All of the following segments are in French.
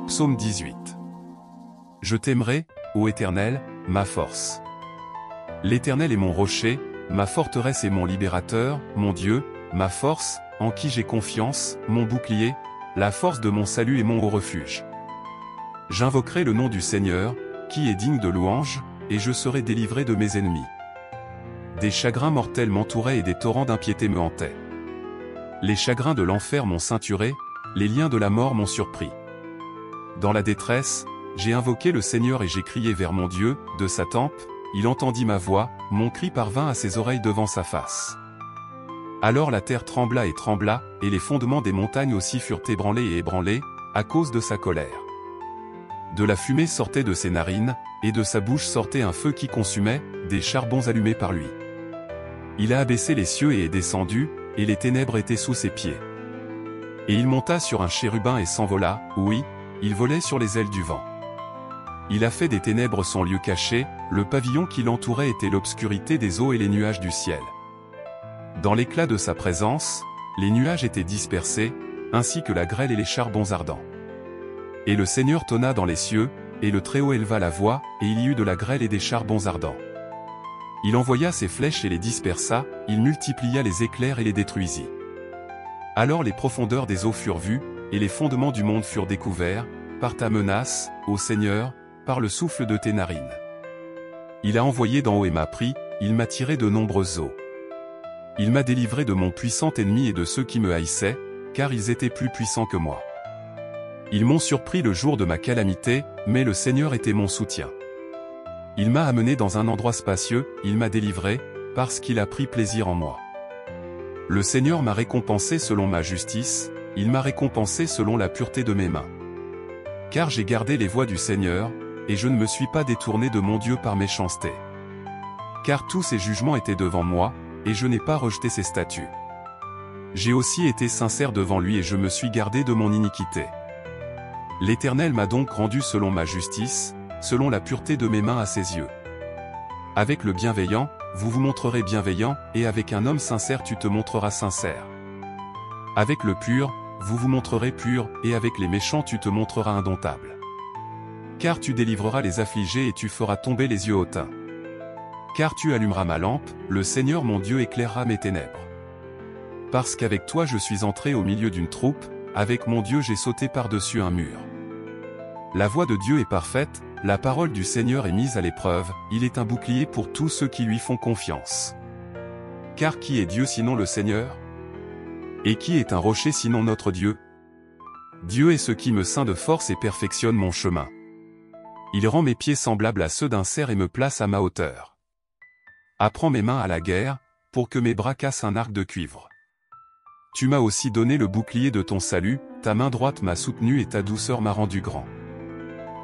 Psaume 18. Je t'aimerai, ô Éternel, ma force. L'Éternel est mon rocher, ma forteresse et mon libérateur, mon Dieu, ma force, en qui j'ai confiance, mon bouclier, la force de mon salut et mon haut refuge. J'invoquerai le nom du Seigneur, qui est digne de louange, et je serai délivré de mes ennemis. Des chagrins mortels m'entouraient et des torrents d'impiété me hantaient. Les chagrins de l'enfer m'ont ceinturé, les liens de la mort m'ont surpris. Dans la détresse, j'ai invoqué le Seigneur et j'ai crié vers mon Dieu, de sa tempe, il entendit ma voix, mon cri parvint à ses oreilles devant sa face. Alors la terre trembla, et les fondements des montagnes aussi furent ébranlés et ébranlés, à cause de sa colère. De la fumée sortait de ses narines, et de sa bouche sortait un feu qui consumait, des charbons allumés par lui. Il a abaissé les cieux et est descendu, et les ténèbres étaient sous ses pieds. Et il monta sur un chérubin et s'envola, oui, il volait sur les ailes du vent. Il a fait des ténèbres son lieu caché, le pavillon qui l'entourait était l'obscurité des eaux et les nuages du ciel. Dans l'éclat de sa présence, les nuages étaient dispersés, ainsi que la grêle et les charbons ardents. Et le Seigneur tonna dans les cieux, et le Très-Haut éleva la voix, et il y eut de la grêle et des charbons ardents. Il envoya ses flèches et les dispersa, il multiplia les éclairs et les détruisit. Alors les profondeurs des eaux furent vues, et les fondements du monde furent découverts, par ta menace, ô Seigneur, par le souffle de tes narines. Il a envoyé d'en haut et m'a pris, il m'a tiré de nombreuses eaux. Il m'a délivré de mon puissant ennemi et de ceux qui me haïssaient, car ils étaient plus puissants que moi. Ils m'ont surpris le jour de ma calamité, mais le Seigneur était mon soutien. Il m'a amené dans un endroit spacieux, il m'a délivré, parce qu'il a pris plaisir en moi. Le Seigneur m'a récompensé selon ma justice, il m'a récompensé selon la pureté de mes mains. Car j'ai gardé les voies du Seigneur, et je ne me suis pas détourné de mon Dieu par méchanceté. Car tous ses jugements étaient devant moi, et je n'ai pas rejeté ses statuts. J'ai aussi été sincère devant lui et je me suis gardé de mon iniquité. L'Éternel m'a donc rendu selon ma justice, selon la pureté de mes mains à ses yeux. Avec le bienveillant, vous vous montrerez bienveillant, et avec un homme sincère tu te montreras sincère. Avec le pur, vous vous montrerez pur, et avec les méchants tu te montreras indomptable. Car tu délivreras les affligés et tu feras tomber les yeux hautains. Car tu allumeras ma lampe, le Seigneur mon Dieu éclairera mes ténèbres. Parce qu'avec toi je suis entré au milieu d'une troupe, avec mon Dieu j'ai sauté par-dessus un mur. La voie de Dieu est parfaite, la parole du Seigneur est mise à l'épreuve, il est un bouclier pour tous ceux qui lui font confiance. Car qui est Dieu sinon le Seigneur? Et qui est un rocher sinon notre Dieu? Dieu est ce qui me ceint de force et perfectionne mon chemin. Il rend mes pieds semblables à ceux d'un cerf et me place à ma hauteur. Apprends mes mains à la guerre, pour que mes bras cassent un arc de cuivre. Tu m'as aussi donné le bouclier de ton salut, ta main droite m'a soutenu et ta douceur m'a rendu grand.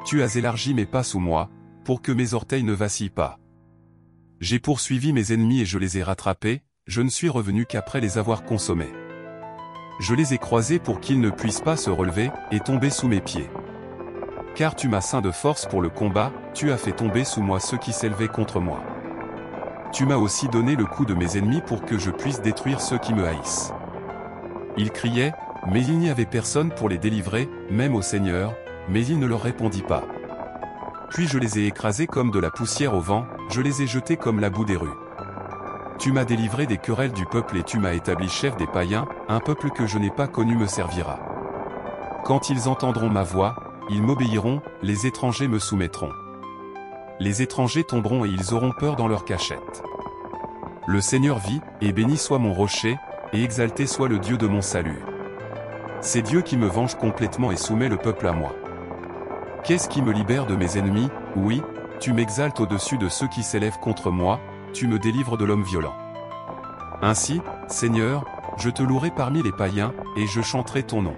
Tu as élargi mes pas sous moi, pour que mes orteils ne vacillent pas. J'ai poursuivi mes ennemis et je les ai rattrapés, je ne suis revenu qu'après les avoir consommés. Je les ai croisés pour qu'ils ne puissent pas se relever, et tomber sous mes pieds. Car tu m'as ceint de force pour le combat, tu as fait tomber sous moi ceux qui s'élevaient contre moi. Tu m'as aussi donné le coup de mes ennemis pour que je puisse détruire ceux qui me haïssent. Ils criaient, mais il n'y avait personne pour les délivrer, même au Seigneur, mais il ne leur répondit pas. Puis je les ai écrasés comme de la poussière au vent, je les ai jetés comme la boue des rues. Tu m'as délivré des querelles du peuple et tu m'as établi chef des païens, un peuple que je n'ai pas connu me servira. Quand ils entendront ma voix, ils m'obéiront, les étrangers me soumettront. Les étrangers tomberont et ils auront peur dans leur cachette. Le Seigneur vit, et béni soit mon rocher, et exalté soit le Dieu de mon salut. C'est Dieu qui me venge complètement et soumet le peuple à moi. Qu'est-ce qui me libère de mes ennemis? Oui, tu m'exaltes au-dessus de ceux qui s'élèvent contre moi, tu me délivres de l'homme violent. Ainsi, Seigneur, je te louerai parmi les païens, et je chanterai ton nom.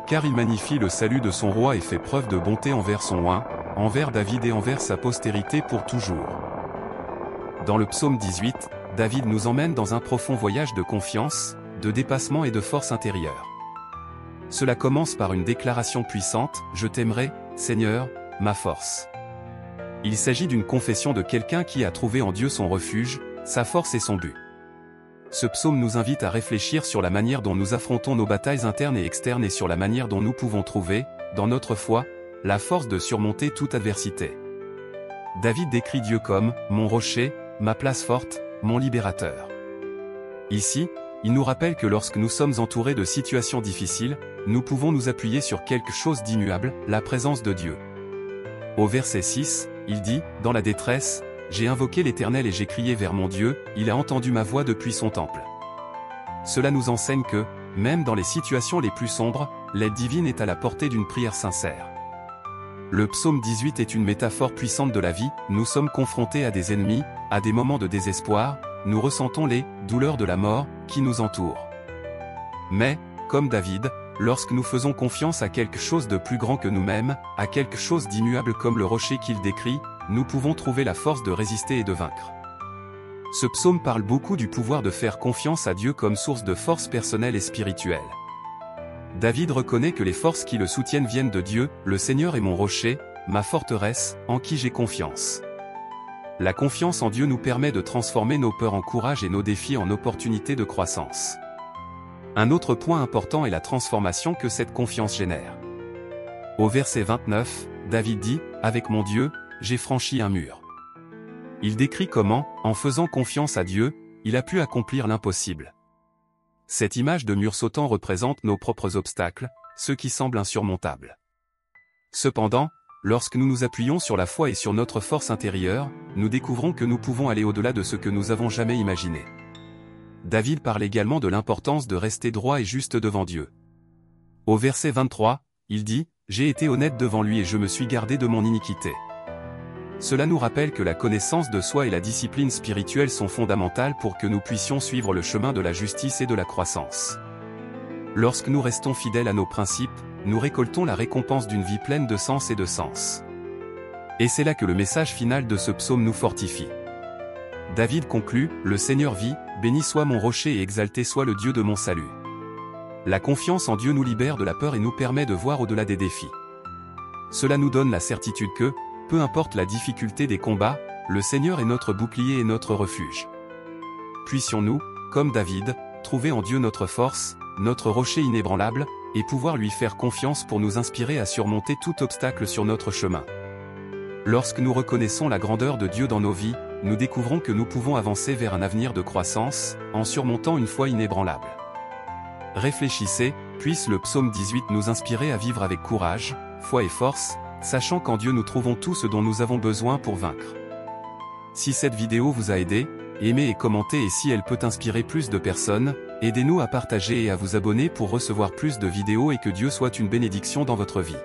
Car il magnifie le salut de son roi et fait preuve de bonté envers son oint, envers David et envers sa postérité pour toujours. Dans le psaume 18, David nous emmène dans un profond voyage de confiance, de dépassement et de force intérieure. Cela commence par une déclaration puissante, « Je t'aimerai, Seigneur, ma force ». Il s'agit d'une confession de quelqu'un qui a trouvé en Dieu son refuge, sa force et son but. Ce psaume nous invite à réfléchir sur la manière dont nous affrontons nos batailles internes et externes et sur la manière dont nous pouvons trouver, dans notre foi, la force de surmonter toute adversité. David décrit Dieu comme « mon rocher, ma place forte, mon libérateur ». Ici, il nous rappelle que lorsque nous sommes entourés de situations difficiles, nous pouvons nous appuyer sur quelque chose d'immuable, la présence de Dieu. Au verset 6, il dit « Dans la détresse, j'ai invoqué l'Éternel et j'ai crié vers mon Dieu, il a entendu ma voix depuis son temple. » Cela nous enseigne que, même dans les situations les plus sombres, l'aide divine est à la portée d'une prière sincère. Le psaume 18 est une métaphore puissante de la vie, nous sommes confrontés à des ennemis, à des moments de désespoir, nous ressentons les douleurs de la mort qui nous entourent. Mais, comme David, lorsque nous faisons confiance à quelque chose de plus grand que nous-mêmes, à quelque chose d'immuable comme le rocher qu'il décrit, nous pouvons trouver la force de résister et de vaincre. Ce psaume parle beaucoup du pouvoir de faire confiance à Dieu comme source de force personnelle et spirituelle. David reconnaît que les forces qui le soutiennent viennent de Dieu, le Seigneur est mon rocher, ma forteresse, en qui j'ai confiance. La confiance en Dieu nous permet de transformer nos peurs en courage et nos défis en opportunités de croissance. Un autre point important est la transformation que cette confiance génère. Au verset 29, David dit « Avec mon Dieu, j'ai franchi un mur ». Il décrit comment, en faisant confiance à Dieu, il a pu accomplir l'impossible. Cette image de mur sautant représente nos propres obstacles, ceux qui semblent insurmontables. Cependant, lorsque nous nous appuyons sur la foi et sur notre force intérieure, nous découvrons que nous pouvons aller au-delà de ce que nous avons jamais imaginé. David parle également de l'importance de rester droit et juste devant Dieu. Au verset 23, il dit « J'ai été honnête devant lui et je me suis gardé de mon iniquité ». Cela nous rappelle que la connaissance de soi et la discipline spirituelle sont fondamentales pour que nous puissions suivre le chemin de la justice et de la croissance. Lorsque nous restons fidèles à nos principes, nous récoltons la récompense d'une vie pleine de sens et de sens. Et c'est là que le message final de ce psaume nous fortifie. David conclut « Le Seigneur vit, béni soit mon rocher et exalté soit le Dieu de mon salut ». La confiance en Dieu nous libère de la peur et nous permet de voir au-delà des défis. Cela nous donne la certitude que, peu importe la difficulté des combats, le Seigneur est notre bouclier et notre refuge. Puissions-nous, comme David, trouver en Dieu notre force, notre rocher inébranlable, et pouvoir lui faire confiance pour nous inspirer à surmonter tout obstacle sur notre chemin. Lorsque nous reconnaissons la grandeur de Dieu dans nos vies, nous découvrons que nous pouvons avancer vers un avenir de croissance, en surmontant une foi inébranlable. Réfléchissez, puisse le psaume 18 nous inspirer à vivre avec courage, foi et force, sachant qu'en Dieu nous trouvons tout ce dont nous avons besoin pour vaincre. Si cette vidéo vous a aidé, aimez et commentez et si elle peut inspirer plus de personnes, aidez-nous à partager et à vous abonner pour recevoir plus de vidéos et que Dieu soit une bénédiction dans votre vie.